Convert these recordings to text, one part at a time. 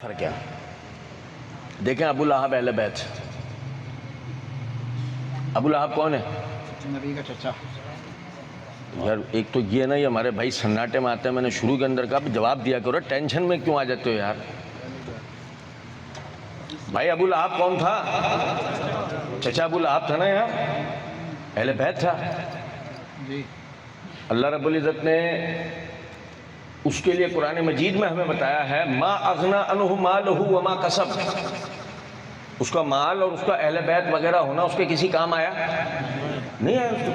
فرق ہے؟ دیکھیں ابو لہب اہل بیت. ابو لہب کون ہے؟ نبی کا چچا. یار ایک تو یہ نا، یہ ہمارے بھائی سناٹے میں آتے ہیں، میں نے شروع کے اندر کہا جواب دیا کرو، ٹینشن میں کیوں آ جاتے ہو یار؟ بھائی ابو لہب کون تھا؟ چچا ابو لہب تھا نا یار، اہل بیت تھا. جی. اللہ رب العزت نے اس کے لیے قرآن مجید میں ہمیں بتایا ہے ما اغنا عنہ مالہ وما کسب. اس کا مال اور اس کا اہل بیت وغیرہ ہونا اس کے کسی کام آیا نہیں آیا اس کو.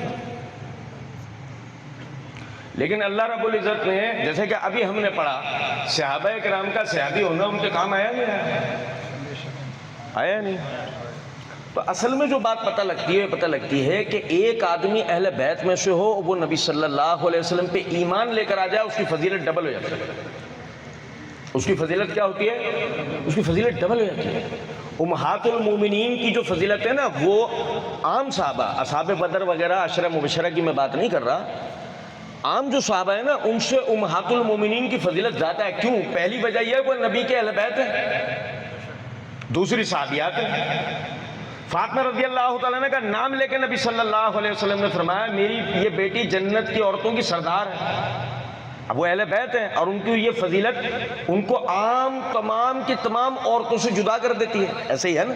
لیکن اللہ رب العزت نے جیسے کہ ابھی ہم نے پڑھا صحابہ کرام کا صحابی ہونا ان کے کام آیا نہیں آیا نہیں. تو اصل میں جو بات پتہ لگتی ہے کہ ایک آدمی اہل بیت میں سے ہو، وہ نبی صلی اللہ علیہ وسلم پہ ایمان لے کر آ جائے، اس کی فضیلت ڈبل ہو جاتی ہے. اس کی فضیلت کیا ہوتی ہے؟ اس کی فضیلت ڈبل ہو جاتی ہے. امہات المومنین کی جو فضیلت ہے نا، وہ عام صحابہ، اصحاب بدر وغیرہ عشرہ مبشرہ کی میں بات نہیں کر رہا، عام جو صحابہ ہیں نا ان سے امہات المومنین کی فضیلت زیادہ ہے. کیوں؟ پہلی وجہ یہ ہے وہ نبی کے اہل بیت ہے، دوسری صحابیات ہیں. فاطمہ رضی اللہ تعالیٰ عنہ کا نام لے کے نبی صلی اللہ علیہ وسلم نے فرمایا میری یہ بیٹی جنت کی عورتوں کی سردار ہے. اب وہ اہل بیت ہیں اور ان کی یہ فضیلت ان کو عام تمام کی تمام عورتوں سے جدا کر دیتی ہے. ایسے ہی ہے نا.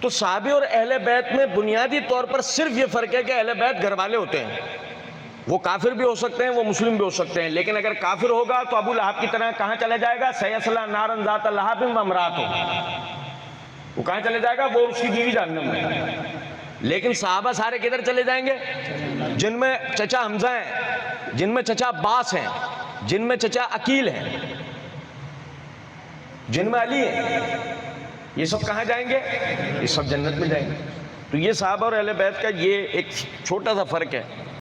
تو صحابی اور اہل بیت میں بنیادی طور پر صرف یہ فرق ہے کہ اہل بیت گھر والے ہوتے ہیں، وہ کافر بھی ہو سکتے ہیں، وہ مسلم بھی ہو سکتے ہیں. لیکن اگر کافر ہوگا تو ابو لہب کی طرح کہاں چلا جائے گا؟ سیصلی نارا ذات لہب وامرأتہ. وہ کہاں چلے جائے گا؟ وہ اس کی بیوی جہنم میں. لیکن صحابہ سارے کدھر چلے جائیں گے؟ جن میں چچا حمزہ ہیں، جن میں چچا عباس ہیں، جن میں چچا عقیل ہیں، جن میں علی ہیں، یہ سب کہاں جائیں گے؟ یہ سب جنت میں جائیں گے. تو یہ صحابہ اور اہل بیت کا یہ ایک چھوٹا سا فرق ہے.